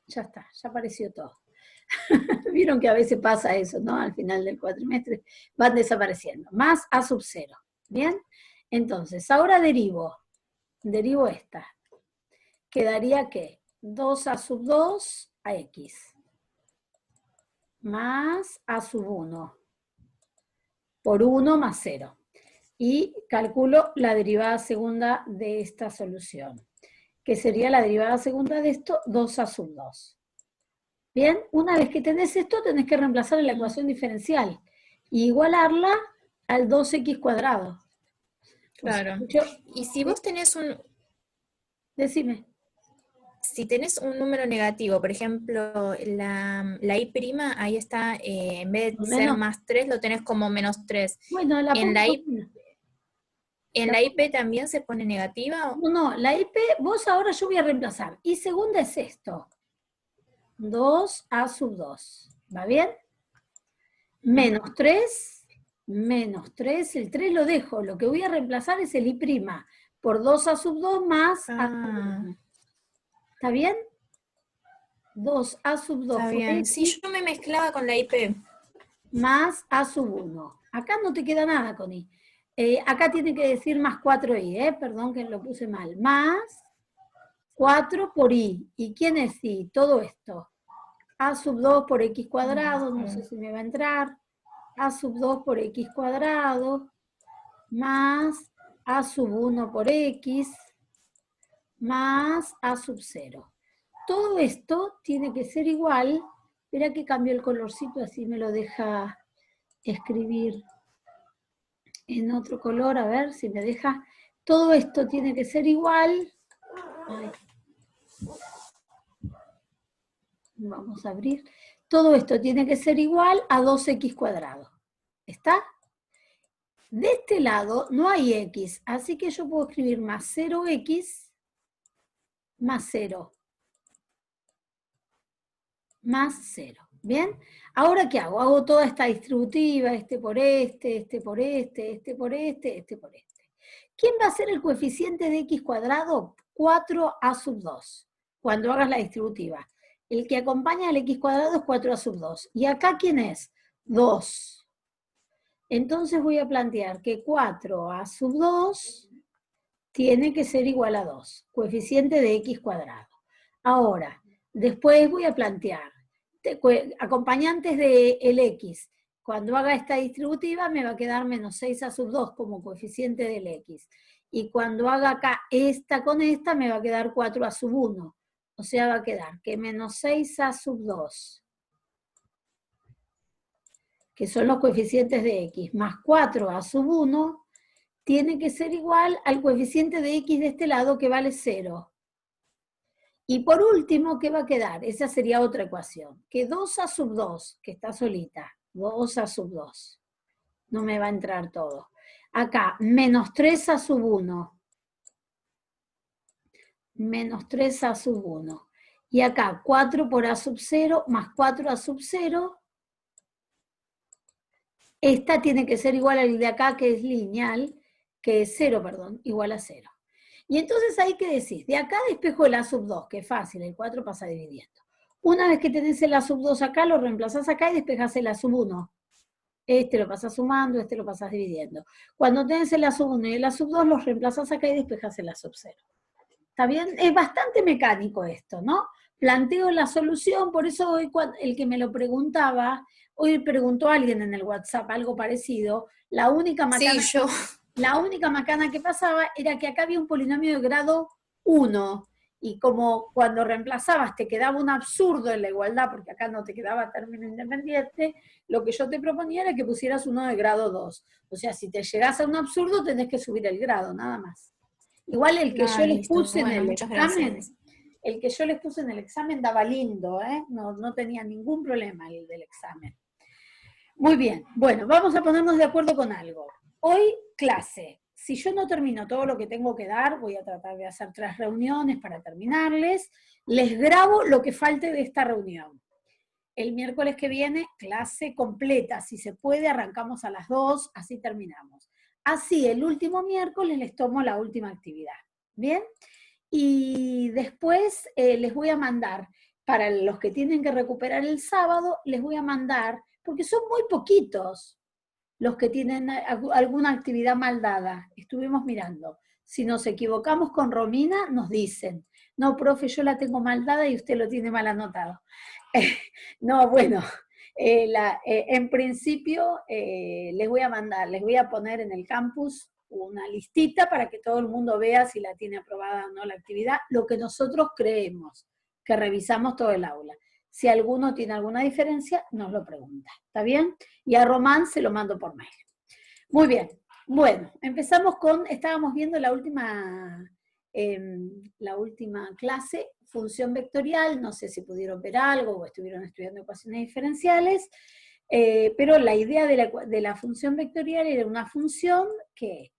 Ya está, ya apareció todo. Vieron que a veces pasa eso, ¿no? Al final del cuatrimestre van desapareciendo. Más a sub 0. ¿Bien? Entonces, ahora derivo esta. Quedaría que 2a sub 2 a x. Más a sub 1. Por 1 más 0. Y calculo la derivada segunda de esta solución, que sería la derivada segunda de esto, 2a sub 2. Bien, una vez que tenés esto, tenés que reemplazar en la ecuación diferencial y igualarla al 2x cuadrado. Claro. O sea, Y si vos tenés decime. si tenés un número negativo, por ejemplo, la I', ahí está, en vez de ser Menos, más 3, lo tenés como menos 3. bueno, la ¿En pongo la por I, una. en la IP también se pone negativa? No, la IP, vos ahora yo voy a reemplazar. Y segunda es esto. 2a sub 2. ¿Va bien? Menos 3, el 3 lo dejo. Lo que voy a reemplazar es el I' por 2a sub 2 más a sub Ah, 1. ¿Está bien? 2a sub 2 está por bien. Sí, x yo me mezclaba con la IP. más a sub 1. Acá no te queda nada con i. Acá tiene que decir más 4i, perdón que lo puse mal. Más 4 por i. ¿Y quién es i? Todo esto. A sub 2 por x cuadrado, no sé si me va a entrar. A sub 2 por x cuadrado, más a sub 1 por x, más a sub 0. Todo esto tiene que ser igual. Espera que cambio el colorcito, así me lo deja escribir en otro color, a ver si me deja. Todo esto tiene que ser igual. Ay. Vamos a abrir. Todo esto tiene que ser igual a 2x cuadrado. ¿Está? De este lado no hay x, así que yo puedo escribir más 0x más 0. Más 0. ¿Bien? Ahora, ¿qué hago? Hago toda esta distributiva, este por este, este por este, este por este, este por este. ¿Quién va a ser el coeficiente de x cuadrado? 4a sub 2, cuando hagas la distributiva. El que acompaña al x cuadrado es 4a sub 2. ¿Y acá quién es? 2. Entonces voy a plantear que 4a sub 2 tiene que ser igual a 2, coeficiente de x cuadrado. Ahora, después voy a plantear acompañantes del x. Cuando haga esta distributiva me va a quedar menos 6a sub 2 como coeficiente del x. Y cuando haga acá esta con esta me va a quedar 4a sub 1. O sea, va a quedar que menos 6a sub 2, que son los coeficientes de x, más 4a sub 1, tiene que ser igual al coeficiente de x de este lado que vale 0. Y por último, ¿qué va a quedar? Esa sería otra ecuación. Que 2a sub 2, que está solita, 2a sub 2. No me va a entrar todo. Acá, menos 3a sub 1. Menos 3a sub 1. Y acá, 4 por a sub 0 más 4a sub 0. Esta tiene que ser igual al de acá, que es lineal, que es 0, perdón, igual a 0. Y entonces ahí que decís, de acá despejo el a sub 2, que es fácil, el 4 pasa dividiendo. Una vez que tenés el a sub 2 acá, lo reemplazás acá y despejás el a sub 1. Este lo pasás sumando, este lo pasás dividiendo. Cuando tenés el a sub 1 y el a sub 2, los reemplazás acá y despejás el a sub 0. ¿Está bien? Es bastante mecánico esto, ¿no? Planteo la solución, por eso hoy el que me lo preguntaba, hoy preguntó a alguien en el WhatsApp algo parecido, la única macana Sí, yo. que pasaba era que acá había un polinomio de grado 1, y como cuando reemplazabas te quedaba un absurdo en la igualdad, porque acá no te quedaba término independiente, lo que yo te proponía era que pusieras uno de grado 2. O sea, si te llegás a un absurdo, tenés que subir el grado, nada más. Igual el que yo Ah, les listo. puse en Bueno, el muchas examen, gracias. daba lindo, no tenía ningún problema el del examen. Muy bien, bueno, vamos a ponernos de acuerdo con algo. Hoy, clase. Si yo no termino todo lo que tengo que dar, voy a tratar de hacer 3 reuniones para terminarles. Les grabo lo que falte de esta reunión. El miércoles que viene, clase completa. Si se puede, arrancamos a las 2, así terminamos. Así, el último miércoles les tomo la última actividad. ¿Bien? Y después les voy a mandar para los que tienen que recuperar el sábado, les voy a mandar, porque son muy poquitos los que tienen alguna actividad mal dada. Estuvimos mirando. Si nos equivocamos con Romina, nos dicen, no, profe, yo la tengo mal dada y usted lo tiene mal anotado. No, bueno, en principio les voy a mandar, les voy a poner en el campus una listita para que todo el mundo vea si la tiene aprobada o no la actividad, lo que nosotros creemos, que revisamos todo el aula. Si alguno tiene alguna diferencia, nos lo pregunta, ¿está bien? Y a Román se lo mando por mail. Muy bien, bueno, empezamos con, estábamos viendo la última clase, función vectorial, no sé si pudieron ver algo o estuvieron estudiando ecuaciones diferenciales, pero la idea de la función vectorial era una función que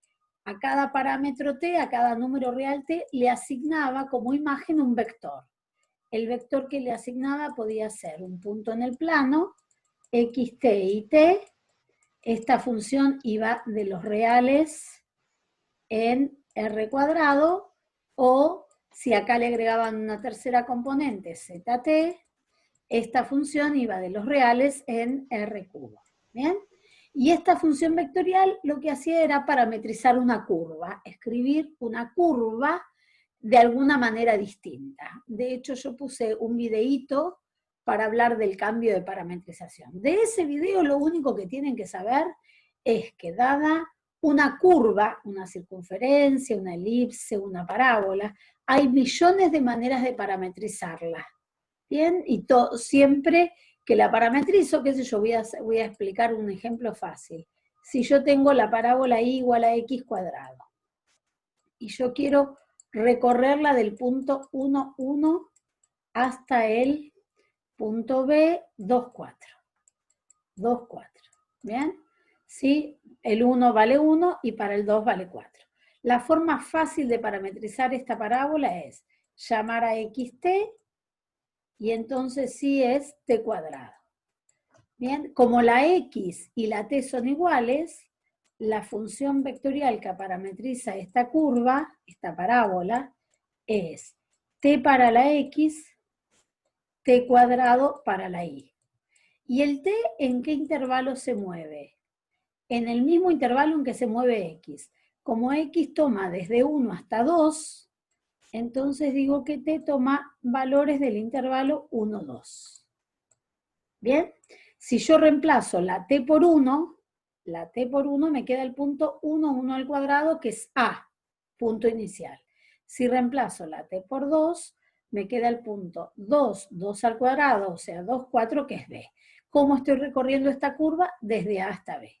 a cada parámetro t, a cada número real t, le asignaba como imagen un vector. El vector que le asignaba podía ser un punto en el plano, xt y t. Esta función iba de los reales en r cuadrado, o si acá le agregaban una tercera componente, zt, esta función iba de los reales en r cubo. ¿Bien? Y esta función vectorial lo que hacía era parametrizar una curva, escribir una curva de alguna manera distinta. De hecho, yo puse un videíto para hablar del cambio de parametrización. De ese video lo único que tienen que saber es que dada una curva, una circunferencia, una elipse, una parábola, hay millones de maneras de parametrizarla. ¿Bien? Y siempre que la parametrizo, qué sé yo, voy a explicar un ejemplo fácil. Si yo tengo la parábola y igual a x cuadrado, y yo quiero recorrerla del punto 1, 1 hasta el punto B, 2, 4. 2, 4. ¿Bien? ¿Sí? El 1 vale 1 y para el 2 vale 4. La forma fácil de parametrizar esta parábola es llamar a xt y entonces sí es t cuadrado. Bien, como la x y la t son iguales, la función vectorial que parametriza esta curva, esta parábola, es t para la x, t cuadrado para la y. ¿Y el t en qué intervalo se mueve? En el mismo intervalo en que se mueve x. Como x toma desde 1 hasta 2, entonces digo que t toma valores del intervalo 1, 2. ¿Bien? Si yo reemplazo la t por 1 me queda el punto 1, 1 al cuadrado, que es a, punto inicial. Si reemplazo la t por 2, me queda el punto 2, 2 al cuadrado, o sea, 2, 4, que es b. ¿Cómo estoy recorriendo esta curva? Desde a hasta b.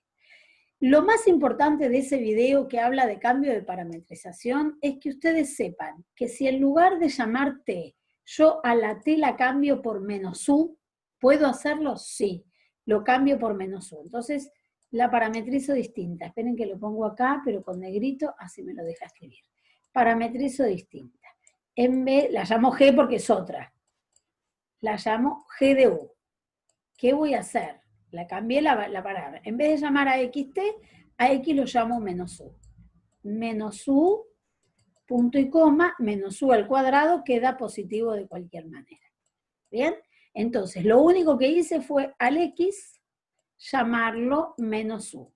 Lo más importante de ese video que habla de cambio de parametrización es que ustedes sepan que si en lugar de llamar t, yo a la t la cambio por menos u, ¿puedo hacerlo? Sí, lo cambio por menos u. Entonces, la parametrizo distinta. Esperen que lo pongo acá, pero con negrito, así me lo deja escribir. Parametrizo distinta. En vez, la llamo G porque es otra. La llamo G de u. ¿Qué voy a hacer? La cambié la palabra. En vez de llamar a xt, a x lo llamo menos u. Menos u, punto y coma, menos u al cuadrado queda positivo de cualquier manera. ¿Bien? Entonces, lo único que hice fue al x llamarlo menos u.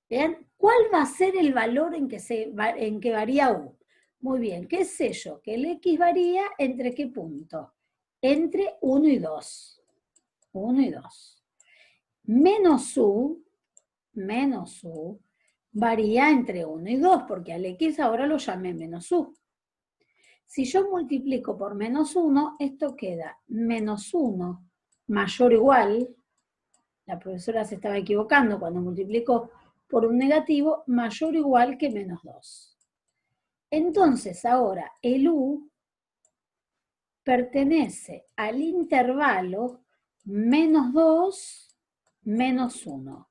¿Bien? ¿Cuál va a ser el valor en que varía u? Muy bien, ¿qué sé yo? Que el x varía entre qué punto? Entre 1 y 2. 1 y 2. Menos u varía entre 1 y 2, porque al x ahora lo llamé menos u. Si yo multiplico por menos 1, esto queda menos 1 mayor o igual, la profesora se estaba equivocando cuando multiplicó por un negativo, mayor o igual que menos 2. Entonces ahora el u pertenece al intervalo menos 2, menos 1.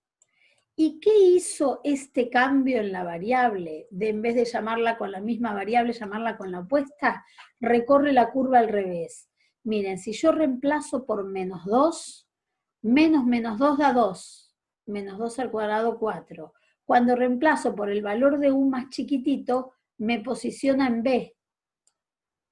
¿Y qué hizo este cambio en la variable? De en vez de llamarla con la misma variable, llamarla con la opuesta, recorre la curva al revés. Miren, si yo reemplazo por menos 2, menos 2 da 2. Menos 2 al cuadrado, 4. Cuando reemplazo por el valor de u más chiquitito, me posiciona en b.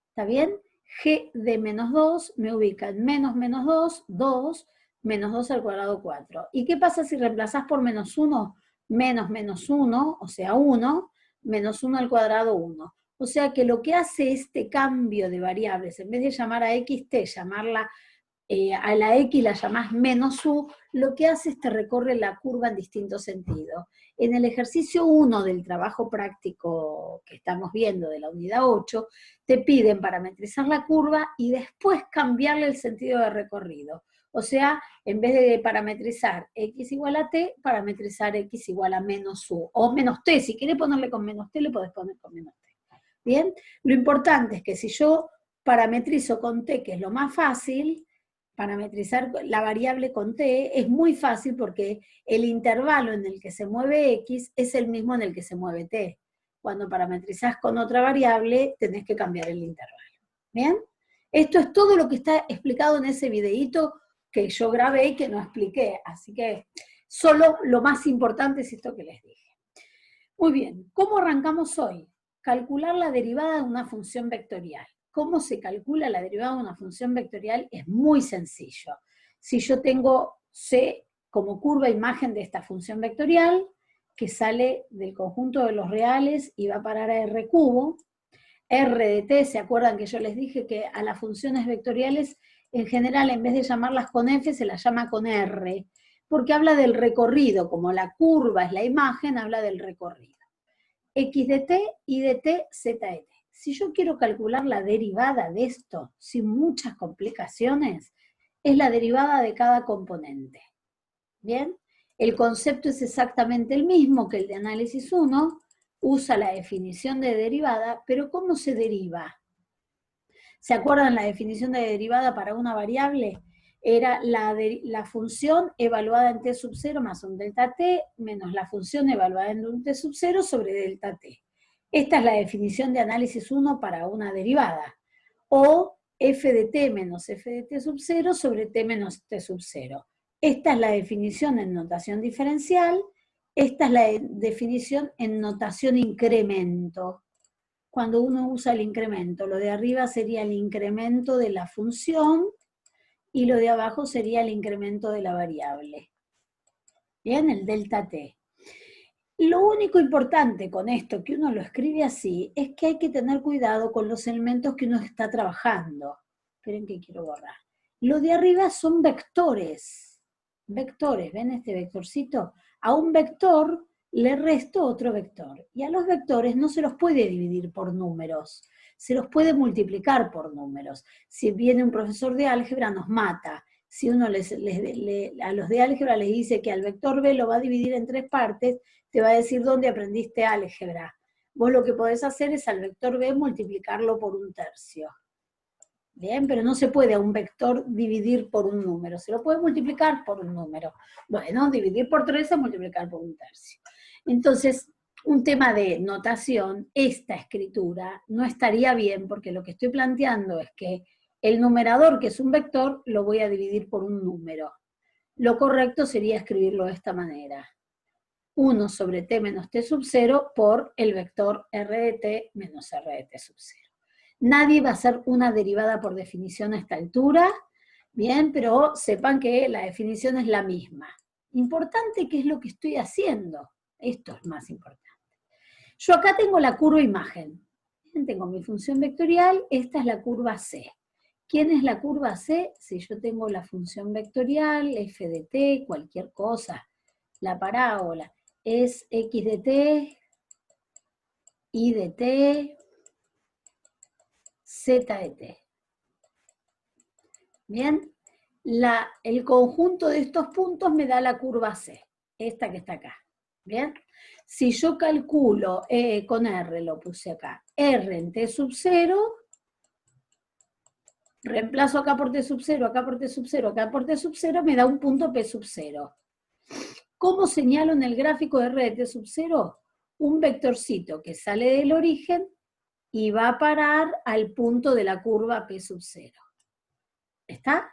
¿Está bien? G de menos 2 me ubica en menos menos 2, 2, menos 2 al cuadrado 4. ¿Y qué pasa si reemplazás por menos 1? Menos menos 1, o sea 1, menos 1 al cuadrado 1. O sea que lo que hace este cambio de variables, en vez de llamar a x t, llamarla a la x la llamás menos u, lo que hace es te recorre la curva en distintos sentidos. En el ejercicio 1 del trabajo práctico que estamos viendo de la unidad 8, te piden parametrizar la curva y después cambiarle el sentido de recorrido. O sea, en vez de parametrizar x igual a t, parametrizar x igual a menos u, o menos t. Si querés ponerle con menos t, le podés poner con menos t. ¿Bien? Lo importante es que si yo parametrizo con t, que es lo más fácil, parametrizar la variable con t es muy fácil porque el intervalo en el que se mueve x es el mismo en el que se mueve t. Cuando parametrizás con otra variable, tenés que cambiar el intervalo. ¿Bien? Esto es todo lo que está explicado en ese videíto que yo grabé y que no expliqué. Así que solo lo más importante es esto que les dije. Muy bien, ¿cómo arrancamos hoy? Calcular la derivada de una función vectorial. ¿Cómo se calcula la derivada de una función vectorial? Es muy sencillo. Si yo tengo C como curva imagen de esta función vectorial, que sale del conjunto de los reales y va a parar a R cubo, R de t, ¿se acuerdan que yo les dije que a las funciones vectoriales, en general, en vez de llamarlas con F, se las llama con R, porque habla del recorrido, como la curva es la imagen, habla del recorrido. X de t, y de t, z de t. Si yo quiero calcular la derivada de esto, sin muchas complicaciones, es la derivada de cada componente. ¿Bien? El concepto es exactamente el mismo que el de análisis 1, usa la definición de derivada, pero ¿cómo se deriva? ¿Se acuerdan la definición de derivada para una variable? Era la función evaluada en t sub 0 más un delta t, menos la función evaluada en un t sub 0 sobre delta t. Esta es la definición de análisis 1 para una derivada. O f de t menos f de t sub 0 sobre t menos t sub 0. Esta es la definición en notación diferencial, esta es la definición en notación incremento. Cuando uno usa el incremento, lo de arriba sería el incremento de la función y lo de abajo sería el incremento de la variable. Bien, el delta t. Lo único importante con esto, que uno lo escribe así, es que hay que tener cuidado con los elementos que uno está trabajando. Esperen que quiero borrar. Lo de arriba son vectores. Vectores, ¿ven este vectorcito? A un vector le resto otro vector. Y a los vectores no se los puede dividir por números, se los puede multiplicar por números. Si viene un profesor de álgebra nos mata. Si uno a los de álgebra les dice que al vector b lo va a dividir en 3 partes, te va a decir dónde aprendiste álgebra. Vos lo que podés hacer es al vector b multiplicarlo por 1/3. Bien, pero no se puede a un vector dividir por un número, se lo puede multiplicar por un número. Bueno, dividir por 3 es multiplicar por 1/3. Entonces, un tema de notación, esta escritura no estaría bien, porque lo que estoy planteando es que el numerador, que es un vector, lo voy a dividir por un número. Lo correcto sería escribirlo de esta manera. 1 sobre t menos t sub 0 por el vector r de t menos r de t sub 0. Nadie va a hacer una derivada por definición a esta altura, bien, pero sepan que la definición es la misma. Importante, ¿qué es lo que estoy haciendo? Esto es más importante. Yo acá tengo la curva imagen. Tengo mi función vectorial, esta es la curva C. ¿Quién es la curva C? Si yo tengo la función vectorial, f de t, cualquier cosa, la parábola, es x de t, y de t, z de t. Bien, el conjunto de estos puntos me da la curva C, esta que está acá. Bien, si yo calculo con R, lo puse acá, R en t sub 0, reemplazo acá por t sub 0, acá por t sub 0, acá por t sub 0, me da un punto p sub 0. ¿Cómo señalo en el gráfico de R de t sub 0? Un vectorcito que sale del origen y va a parar al punto de la curva p sub 0. ¿Está?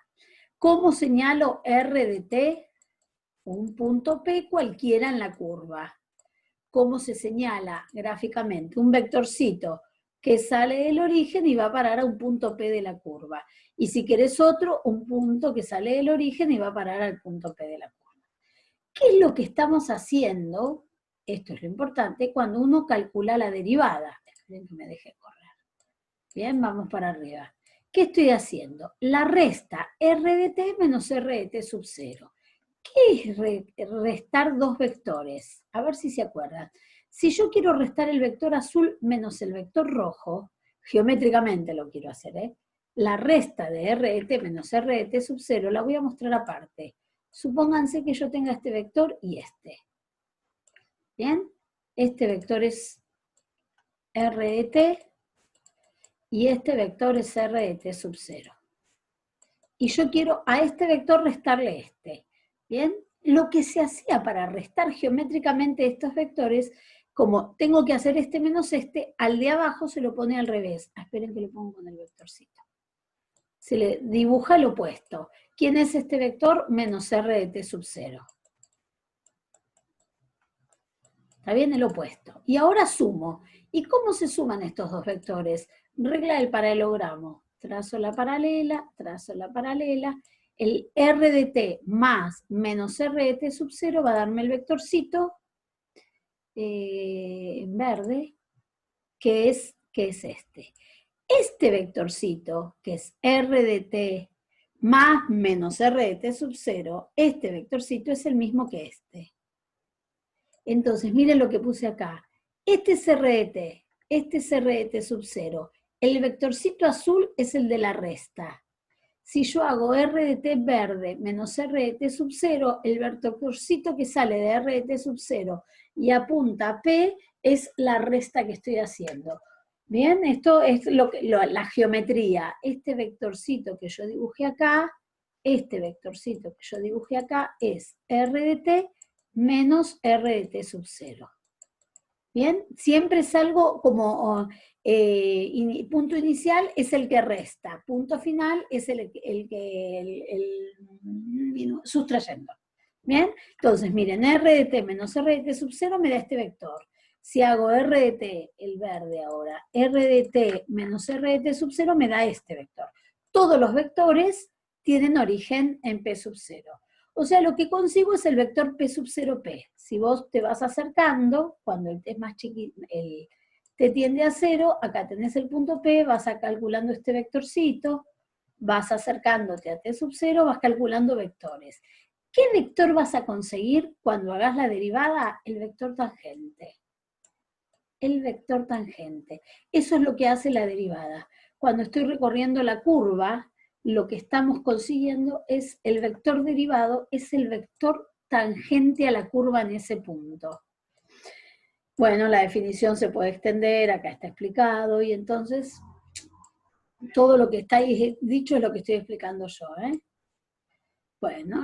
¿Cómo señalo R de t? Un punto P cualquiera en la curva. ¿Cómo se señala gráficamente? Un vectorcito que sale del origen y va a parar a un punto P de la curva. Y si querés otro, un punto que sale del origen y va a parar al punto P de la curva. ¿Qué es lo que estamos haciendo? Esto es lo importante, cuando uno calcula la derivada. Esperen que me deje correr. Bien, vamos para arriba. ¿Qué estoy haciendo? La resta R de t menos R de t sub 0. ¿Qué es restar dos vectores? A ver si se acuerdan. Si yo quiero restar el vector azul menos el vector rojo, geométricamente lo quiero hacer, ¿eh? La resta de R de t menos R de t sub 0 la voy a mostrar aparte. Supónganse que yo tenga este vector y este. ¿Bien? Este vector es R de t y este vector es R de t sub 0. Y yo quiero a este vector restarle este. ¿Bien? Lo que se hacía para restar geométricamente estos vectores, como tengo que hacer este menos este, al de abajo se lo pone al revés. Esperen que lo pongo con el vectorcito. Se le dibuja el opuesto. ¿Quién es este vector? Menos R de t sub 0. ¿Está bien? El opuesto. Y ahora sumo. ¿Y cómo se suman estos dos vectores? Regla del paralelogramo. Trazo la paralela, el R de t más menos R de t sub 0 va a darme el vectorcito en verde, que es este. Este vectorcito, que es R de t más menos R de t sub 0, este vectorcito es el mismo que este. Entonces, miren lo que puse acá. Este es R de t, este es R de t sub 0. El vectorcito azul es el de la resta. Si yo hago R de t verde menos R de t sub 0, el vectorcito que sale de R de t sub 0 y apunta a P es la resta que estoy haciendo. Bien, esto es la geometría. Este vectorcito que yo dibujé acá, es R de t menos R de t sub 0. Bien, siempre es algo como punto inicial es el que resta, punto final es el sustrayendo. Bien, entonces miren, R de t menos R de t sub 0 me da este vector. Si hago R de t, el verde ahora, R de t menos R de t sub 0 me da este vector. Todos los vectores tienen origen en P sub 0. O sea, lo que consigo es el vector P sub 0P. Si vos te vas acercando, cuando el T es más chiquito, el T tiende a 0, acá tenés el punto P, vas calculando este vectorcito, vas acercándote a T sub 0, vas calculando vectores. ¿Qué vector vas a conseguir cuando hagas la derivada? El vector tangente. El vector tangente. Eso es lo que hace la derivada. Cuando estoy recorriendo la curva, lo que estamos consiguiendo es el vector derivado, es el vector tangente a la curva en ese punto. Bueno, la definición se puede extender, acá está explicado, y entonces todo lo que está ahí dicho es lo que estoy explicando yo, ¿eh? Bueno,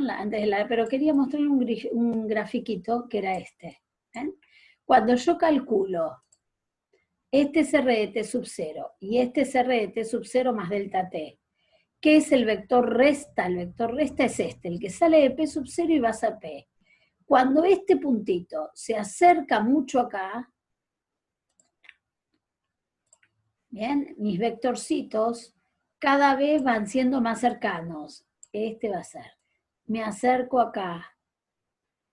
pero quería mostrarle un grafiquito que era este. ¿Eh? Cuando yo calculo este es R de t sub 0 y este es R de t sub 0 más delta t, ¿qué es el vector resta? El vector resta es este, el que sale de P sub 0 y vas a P. Cuando este puntito se acerca mucho acá, bien, mis vectorcitos cada vez van siendo más cercanos. Este va a ser. Me acerco acá,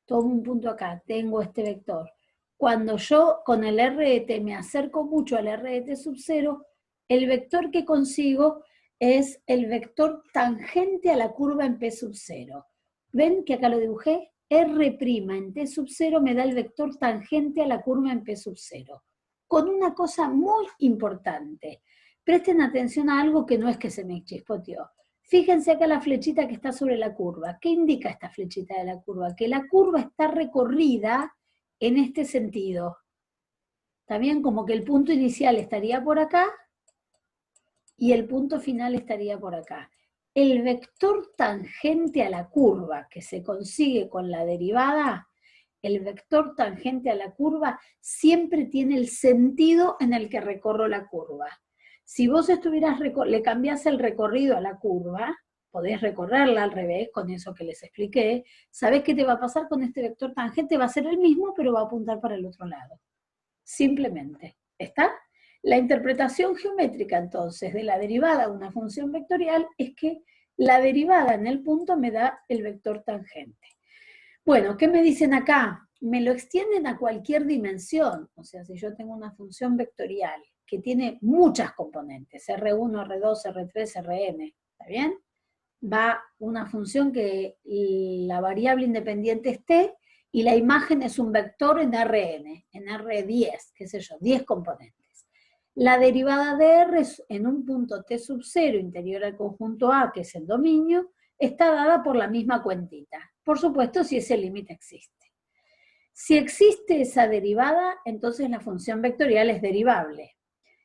tomo un punto acá, tengo este vector. Cuando yo con el R de t me acerco mucho al R de t sub 0, el vector que consigo es el vector tangente a la curva en P sub 0. ¿Ven que acá lo dibujé? R' en T sub 0 me da el vector tangente a la curva en P sub 0. Con una cosa muy importante. Presten atención a algo que no es que se me chispoteó. Fíjense acá la flechita que está sobre la curva. ¿Qué indica esta flechita de la curva? Que la curva está recorrida en este sentido. ¿Está bien? Como que el punto inicial estaría por acá y el punto final estaría por acá. El vector tangente a la curva que se consigue con la derivada, el vector tangente a la curva siempre tiene el sentido en el que recorro la curva. Si vos le cambiás el recorrido a la curva, podés recorrerla al revés, con eso que les expliqué, ¿sabés qué te va a pasar con este vector tangente? Va a ser el mismo, pero va a apuntar para el otro lado. Simplemente. ¿Está? La interpretación geométrica, entonces, de la derivada de una función vectorial es que la derivada en el punto me da el vector tangente. Bueno, ¿qué me dicen acá? Me lo extienden a cualquier dimensión. O sea, si yo tengo una función vectorial que tiene muchas componentes, R1, R2, R3, Rn, ¿está bien? Va una función que la variable independiente es t, y la imagen es un vector en Rn, en R10, qué sé yo, 10 componentes. La derivada de R en un punto t sub 0 interior al conjunto A, que es el dominio, está dada por la misma cuentita. Por supuesto, si ese límite existe. Si existe esa derivada, entonces la función vectorial es derivable.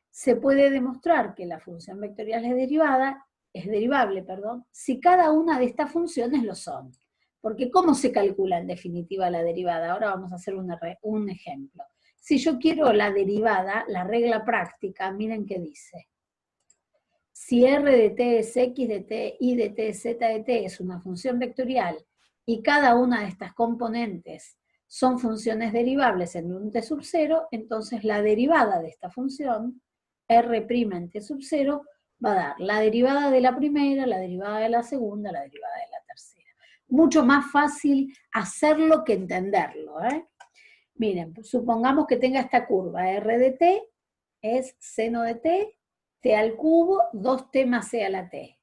Se puede demostrar que la función vectorial es derivable, si cada una de estas funciones lo son. Porque ¿cómo se calcula en definitiva la derivada? Ahora vamos a hacer un ejemplo. Si yo quiero la derivada, la regla práctica, miren qué dice. Si R de t es X de t, Y de t, Z de t es una función vectorial y cada una de estas componentes son funciones derivables en un t sub 0, entonces la derivada de esta función, R' en t sub 0, va a dar la derivada de la primera, la derivada de la segunda, la derivada de la tercera. Mucho más fácil hacerlo que entenderlo, ¿eh? Miren, supongamos que tenga esta curva, R de t es seno de t, t al cubo, 2t más c a la t.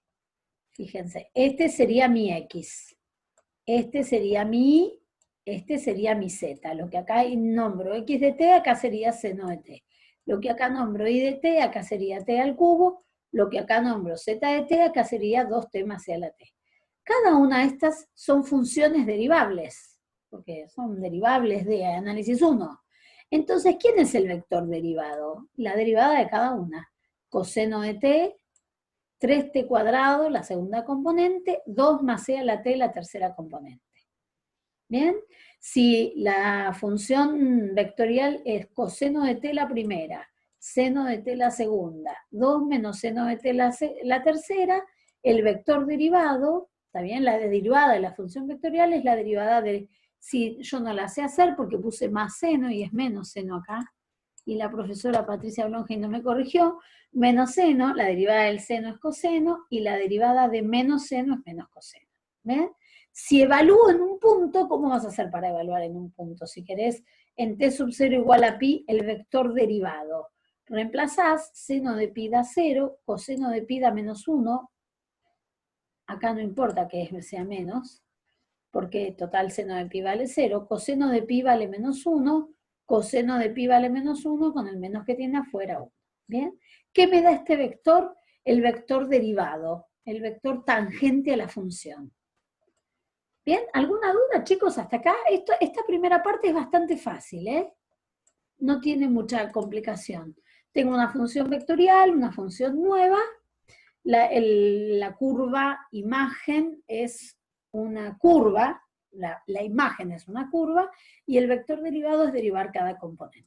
Fíjense, este sería mi x, este sería mi y, este sería mi z. Lo que acá nombro x de t, acá sería seno de t. Lo que acá nombro y de t, acá sería t al cubo. Lo que acá nombro z de t, acá sería 2t más c a la t. Cada una de estas son funciones derivables, porque son derivables de análisis 1. Entonces, ¿quién es el vector derivado? La derivada de cada una. Coseno de t, 3t cuadrado, la segunda componente, 2 más c a la t, la tercera componente. ¿Bien? Si la función vectorial es coseno de t la primera, seno de t la segunda, 2 menos seno de t la tercera, el vector derivado, ¿está bien? La derivada de la función vectorial es la derivada de, si yo no la sé hacer porque puse más seno y es menos seno acá, y la profesora Patricia Blonheim no me corrigió, menos seno, la derivada del seno es coseno, y la derivada de menos seno es menos coseno. ¿Ven? Si evalúo en un punto, ¿cómo vas a hacer para evaluar en un punto? Si querés, en t sub 0 igual a pi, el vector derivado. Reemplazás, seno de pi da 0, coseno de pi da menos 1, acá no importa que sea menos, porque total seno de pi vale 0, coseno de pi vale menos 1, coseno de pi vale menos 1, con el menos que tiene afuera 1. ¿Bien? ¿Qué me da este vector? El vector derivado, el vector tangente a la función. ¿Bien? ¿Alguna duda, chicos, hasta acá? Esta primera parte es bastante fácil, ¿eh? No tiene mucha complicación. Tengo una función vectorial, una función nueva, la curva imagen es una curva, la imagen es una curva, y el vector derivado es derivar cada componente.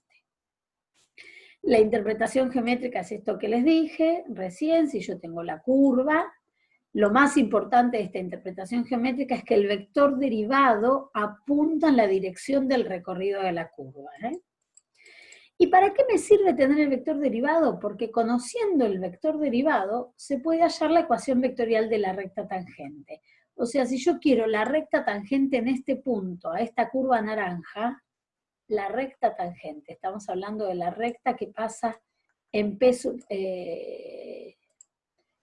La interpretación geométrica es esto que les dije recién. Si yo tengo la curva, lo más importante de esta interpretación geométrica es que el vector derivado apunta en la dirección del recorrido de la curva, ¿eh? ¿Y para qué me sirve tener el vector derivado? Porque conociendo el vector derivado, se puede hallar la ecuación vectorial de la recta tangente. O sea, si yo quiero la recta tangente en este punto, a esta curva naranja, la recta tangente, estamos hablando de la recta que pasa en P sub,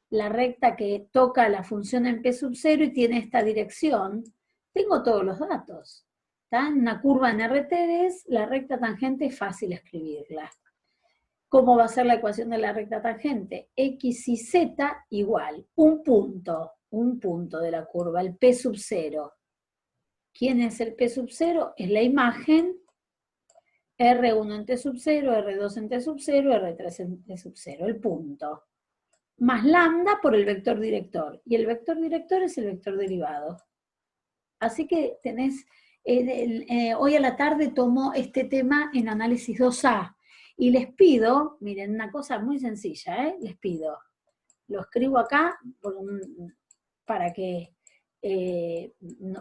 la recta que toca la función en P sub 0 y tiene esta dirección, tengo todos los datos. ¿Está? En una curva en RTDs, la recta tangente es fácil escribirla. ¿Cómo va a ser la ecuación de la recta tangente? X y Z igual, un punto de la curva, el P sub 0. ¿Quién es el P sub 0? Es la imagen, R1 en T sub 0, R2 en T sub 0, R3 en T sub 0, el punto. Más lambda por el vector director. Y el vector director es el vector derivado. Así que tenés, hoy a la tarde tomo este tema en análisis 2A. Y les pido, miren, una cosa muy sencilla, les pido, lo escribo acá para que,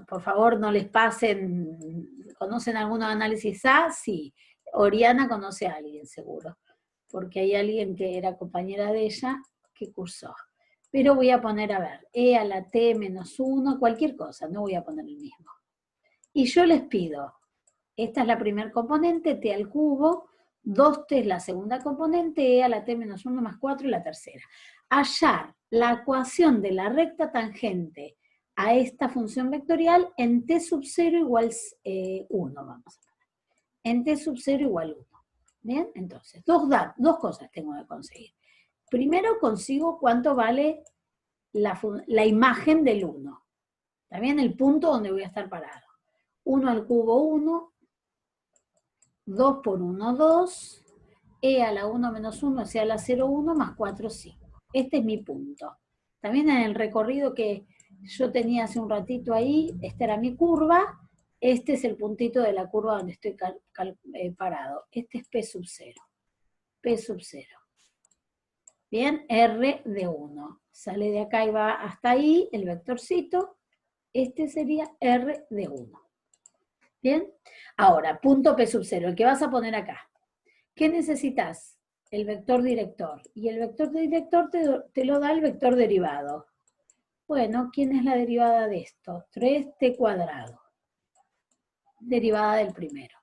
por favor, no les pasen. ¿Conocen alguno de análisis A? Sí. Oriana conoce a alguien, seguro. porque hay alguien que era compañera de ella que cursó. Pero voy a poner, a ver, e a la t menos 1, cualquier cosa, no voy a poner el mismo. Y yo les pido, esta es la primera componente, t al cubo, 2t es la segunda componente, e a la t menos 1 más 4 es la tercera. Hallar la ecuación de la recta tangente a esta función vectorial en t sub 0 igual 1, vamos a ver. En t sub 0 igual 1. ¿Bien? Entonces, dos cosas tengo que conseguir. Primero consigo cuánto vale la imagen del 1. ¿Está bien? El punto donde voy a estar parado. 1 al cubo 1, 2 por 1, 2, e a la 1 menos 1, o sea, a la 0, 1, más 4, 5. Este es mi punto. También en el recorrido que yo tenía hace un ratito ahí, esta era mi curva, este es el puntito de la curva donde estoy parado. Este es P sub 0. P sub 0. Bien, R de 1. Sale de acá y va hasta ahí, el vectorcito. Este sería R de 1. Bien, ahora, punto P sub 0, el que vas a poner acá. ¿Qué necesitas? El vector director. Y el vector director te lo da el vector derivado. Bueno, ¿quién es la derivada de esto? 3t cuadrado. Derivada del primero.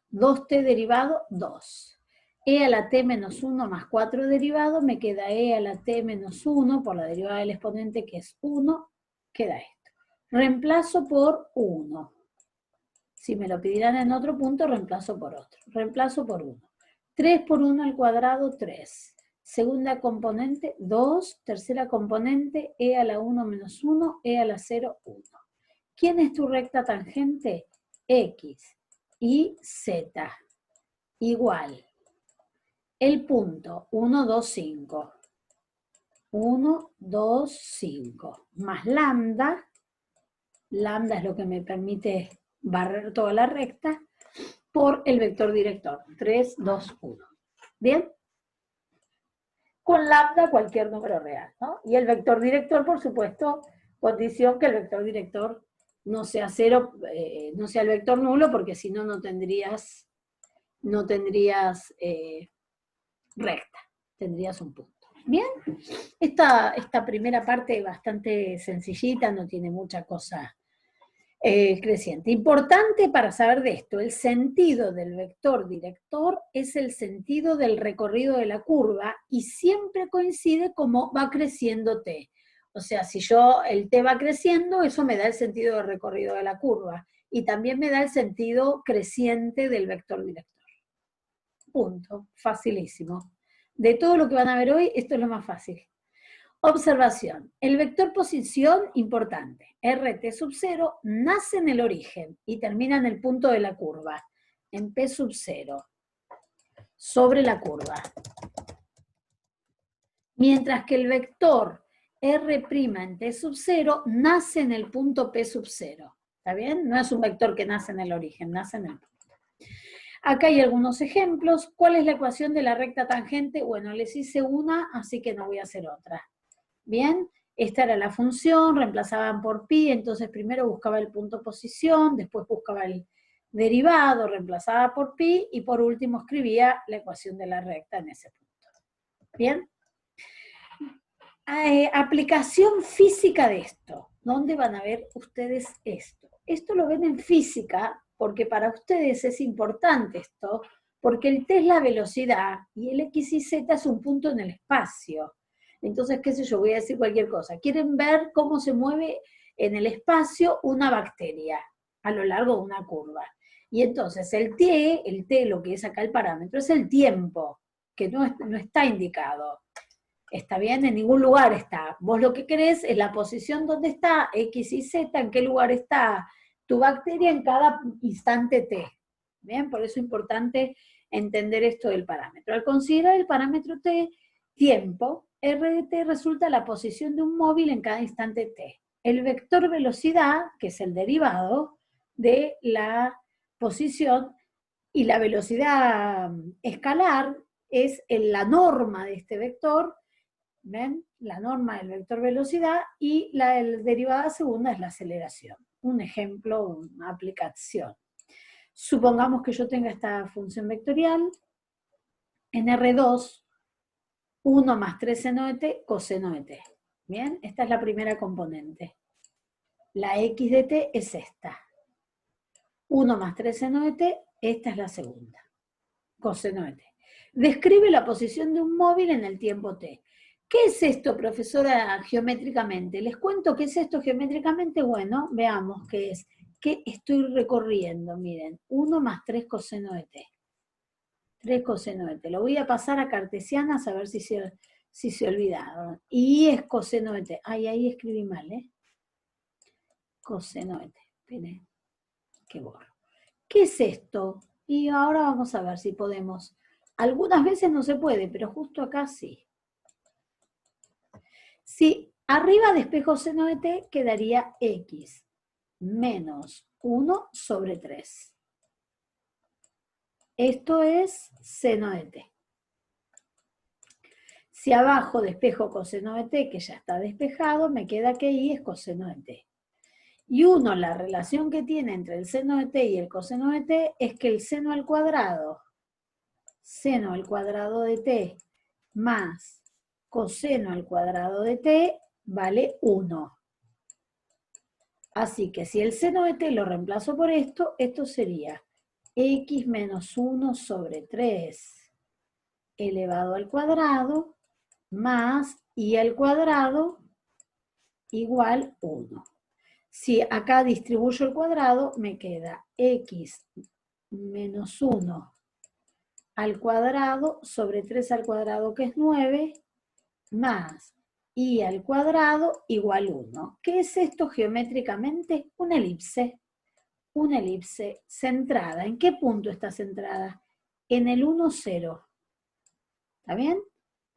2t derivado, 2. E a la t menos 1 más 4 derivado, me queda e a la t menos 1 por la derivada del exponente que es 1, queda esto. Reemplazo por 1. Si me lo pidieran en otro punto, reemplazo por otro. Reemplazo por 1. 3 por 1 al cuadrado, 3. Segunda componente, 2. Tercera componente, e a la 1 menos 1, e a la 0, 1. ¿Quién es tu recta tangente? X y Z. Igual. El punto, 1, 2, 5. 1, 2, 5. Más lambda. Lambda es lo que me permite barrer toda la recta, por el vector director, 3, 2, 1. ¿Bien? Con lambda cualquier número real, ¿no? Y el vector director, por supuesto, condición que el vector director no sea 0, no sea el vector nulo, porque si no, no tendrías recta, tendrías un punto. ¿Bien? Esta primera parte es bastante sencillita, no tiene mucha cosa creciente. Importante para saber de esto, el sentido del vector director es el sentido del recorrido de la curva y siempre coincide como va creciendo t. O sea, si el t va creciendo, eso me da el sentido del recorrido de la curva y también me da el sentido creciente del vector director. Punto. Facilísimo. De todo lo que van a ver hoy, esto es lo más fácil. Observación. El vector posición, importante. RT sub 0 nace en el origen y termina en el punto de la curva, en P sub 0, sobre la curva. Mientras que el vector R' en T sub 0 nace en el punto P sub 0. ¿Está bien? No es un vector que nace en el origen, nace en el punto. Acá hay algunos ejemplos. ¿Cuál es la ecuación de la recta tangente? Bueno, les hice una, así que no voy a hacer otra. Bien, esta era la función, reemplazaban por pi, entonces primero buscaba el punto posición, después buscaba el derivado, reemplazaba por pi, y por último escribía la ecuación de la recta en ese punto. Bien. Aplicación física de esto. ¿Dónde van a ver ustedes esto? Esto lo ven en física, porque para ustedes es importante esto, porque el t es la velocidad, y el x y z es un punto en el espacio. Entonces, qué sé yo, voy a decir cualquier cosa. Quieren ver cómo se mueve en el espacio una bacteria a lo largo de una curva. Y entonces el t, lo que es acá el parámetro, es el tiempo, que no está indicado. ¿Está bien? En ningún lugar está. Vos lo que querés es la posición donde está X y Z, en qué lugar está tu bacteria en cada instante t. ¿Bien? Por eso es importante entender esto del parámetro. Al considerar el parámetro t, tiempo, R de t resulta la posición de un móvil en cada instante t. El vector velocidad, que es el derivado de la posición, y la velocidad escalar es la norma de este vector. ¿Ven? La norma del vector velocidad, y la derivada segunda es la aceleración. Un ejemplo, una aplicación. Supongamos que yo tenga esta función vectorial, en R2, 1 más 3 seno de t, coseno de t. Bien, esta es la primera componente. La x de t es esta. 1 más 3 seno de t, esta es la segunda. Coseno de t. Describe la posición de un móvil en el tiempo t. ¿Qué es esto, profesora, geométricamente? Les cuento qué es esto geométricamente. Bueno, veamos qué es. ¿Qué estoy recorriendo? Miren, 1 más 3 coseno de t. 3 coseno de t. Lo voy a pasar a cartesianas a ver si se olvidaron. Y es coseno de t. Ay, ahí escribí mal, ¿eh? Coseno de t. Esperen, que borro. ¿Qué es esto? Y ahora vamos a ver si podemos. Algunas veces no se puede, pero justo acá sí. Si arriba despejo seno de t, quedaría x menos 1 sobre 3. Esto es seno de t. Si abajo despejo coseno de t, que ya está despejado, me queda que y es coseno de t. Y uno, la relación que tiene entre el seno de t y el coseno de t es que el seno al cuadrado de t más coseno al cuadrado de t vale 1. Así que si el seno de t lo reemplazo por esto, esto sería x menos 1 sobre 3 elevado al cuadrado más y al cuadrado igual 1. Si acá distribuyo el cuadrado, me queda x menos 1 al cuadrado sobre 3 al cuadrado, que es 9, más y al cuadrado igual 1. ¿Qué es esto geométricamente? Una elipse. Una elipse centrada. ¿En qué punto está centrada? En el 1, 0. ¿Está bien?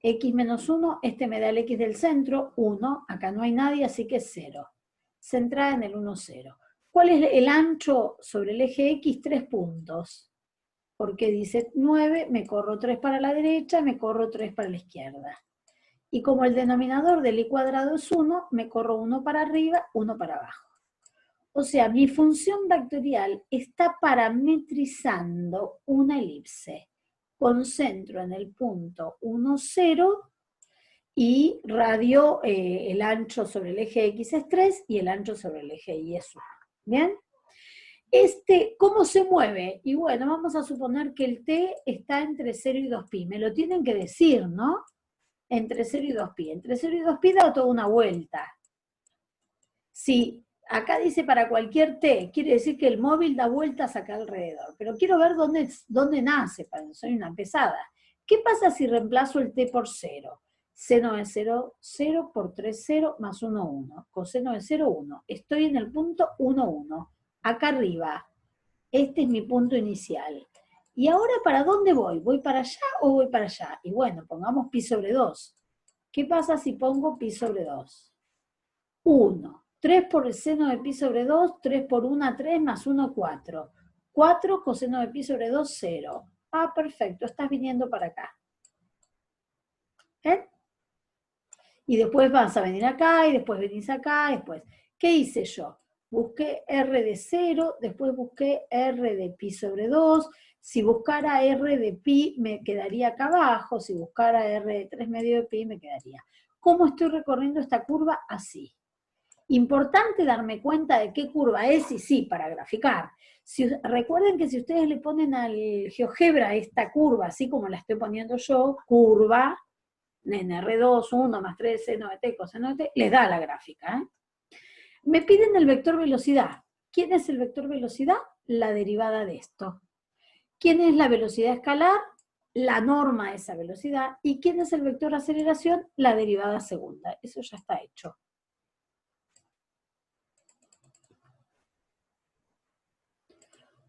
X menos 1, este me da el X del centro, 1, acá no hay nadie, así que es 0. Centrada en el 1, 0. ¿Cuál es el ancho sobre el eje X? 3 puntos. Porque dice 9, me corro 3 para la derecha, me corro 3 para la izquierda. Y como el denominador del I cuadrado es 1, me corro 1 para arriba, 1 para abajo. O sea, mi función vectorial está parametrizando una elipse con centro en el punto 1, 0 y radio, el ancho sobre el eje X es 3 y el ancho sobre el eje Y es 1. ¿Bien? ¿Cómo se mueve? Y bueno, vamos a suponer que el t está entre 0 y 2pi. Me lo tienen que decir, ¿no? Entre 0 y 2pi. Entre 0 y 2pi da toda una vuelta. Si acá dice para cualquier t, quiere decir que el móvil da vueltas acá alrededor. Pero quiero ver dónde nace, soy una pesada. ¿Qué pasa si reemplazo el t por 0? Seno de 0, 0 por 3, 0 más 1, 1. Coseno de 0, 1. Estoy en el punto 1, 1. Acá arriba. Este es mi punto inicial. ¿Y ahora para dónde voy? ¿Voy para allá o voy para allá? Y bueno, pongamos pi sobre 2. ¿Qué pasa si pongo pi sobre 2? 1. 3 por el seno de pi sobre 2, 3 por 1, 3, más 1, 4. 4 coseno de pi sobre 2, 0. Ah, perfecto, estás viniendo para acá. ¿Eh? Y después vas a venir acá, y después venís acá, y después. ¿Qué hice yo? Busqué R de 0, después busqué R de pi sobre 2. Si buscara R de pi, me quedaría acá abajo. Si buscara R de 3 medio de pi, me quedaría. ¿Cómo estoy recorriendo esta curva? Así. Importante darme cuenta de qué curva es, y sí, para graficar. Recuerden que si ustedes le ponen al GeoGebra esta curva, así como la estoy poniendo yo, curva, en R2, 1 más 3, seno de t, coseno de t, les da la gráfica. Me piden el vector velocidad. ¿Quién es el vector velocidad? La derivada de esto. ¿Quién es la velocidad escalar? La norma de esa velocidad. ¿Y quién es el vector aceleración? La derivada segunda. Eso ya está hecho.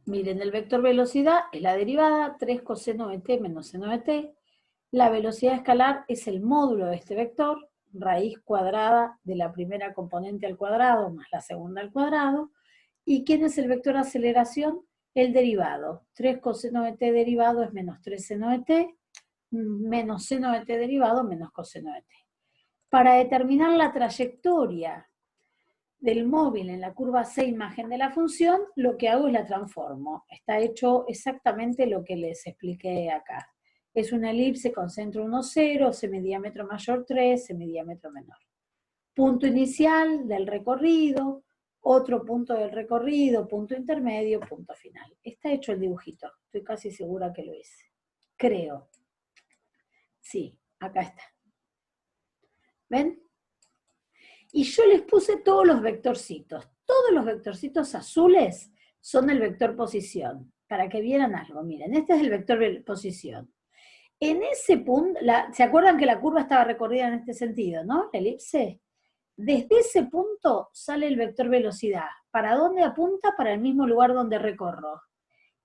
Miren, el vector velocidad es la derivada, 3 coseno de t menos seno de t. La velocidad escalar es el módulo de este vector, raíz cuadrada de la primera componente al cuadrado más la segunda al cuadrado. ¿Y quién es el vector aceleración? El derivado. 3 coseno de t derivado es menos 3 seno de t, menos seno de t derivado menos coseno de t. Para determinar la trayectoria del móvil en la curva C imagen de la función, lo que hago es la transformo. Está hecho exactamente lo que les expliqué acá. Es una elipse con centro 1, 0, semidiámetro mayor 3, semidiámetro menor. Punto inicial del recorrido, otro punto del recorrido, punto intermedio, punto final. Está hecho el dibujito, estoy casi segura que lo hice. Creo. Sí, acá está. ¿Ven? Y yo les puse todos los vectorcitos. Todos los vectorcitos azules son el vector posición. Para que vieran algo, miren, este es el vector posición. En ese punto, ¿se acuerdan que la curva estaba recorrida en este sentido, no? La elipse. Desde ese punto sale el vector velocidad. ¿Para dónde apunta? Para el mismo lugar donde recorro.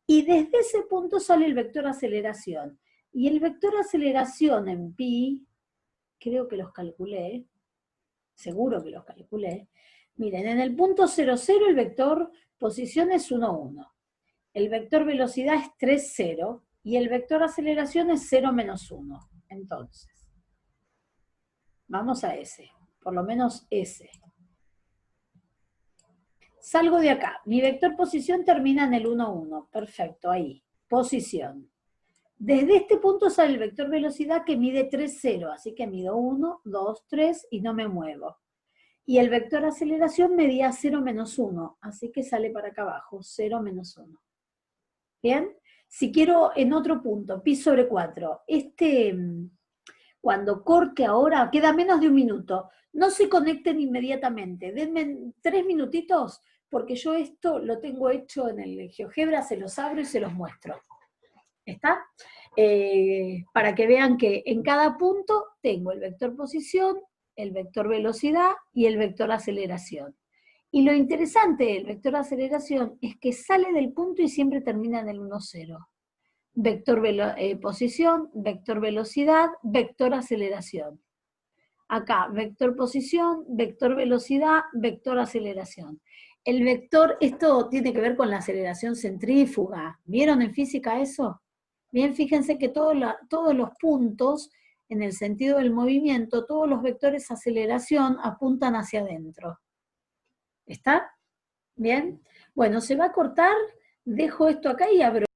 Y desde ese punto sale el vector aceleración. Y el vector aceleración en pi, creo que los calculé, seguro que los calculé. Miren, en el punto 0, 0 el vector posición es 1, 1. El vector velocidad es 3, 0. Y el vector aceleración es 0, menos 1. Entonces, vamos a ese. Por lo menos ese. Salgo de acá. Mi vector posición termina en el 1, 1. Perfecto, ahí. Posición. Desde este punto sale el vector velocidad que mide 3, 0. Así que mido 1, 2, 3 y no me muevo. Y el vector aceleración medía 0, menos 1. Así que sale para acá abajo. 0, menos 1. ¿Bien? Si quiero en otro punto, pi sobre 4. Cuando corte ahora, queda menos de un minuto. No se conecten inmediatamente. Denme 3 minutitos, porque yo esto lo tengo hecho en el GeoGebra, se los abro y se los muestro. ¿Está? Para que vean que en cada punto tengo el vector posición, el vector velocidad y el vector aceleración. Y lo interesante del vector aceleración es que sale del punto y siempre termina en el 1, 0. Vector posición, vector velocidad, vector aceleración. Acá, vector posición, vector velocidad, vector aceleración. El vector, esto tiene que ver con la aceleración centrífuga. ¿Vieron en física eso? Bien, fíjense que todos los puntos, en el sentido del movimiento, todos los vectores de aceleración apuntan hacia adentro. ¿Está? ¿Bien? Bueno, se va a cortar, dejo esto acá y abro.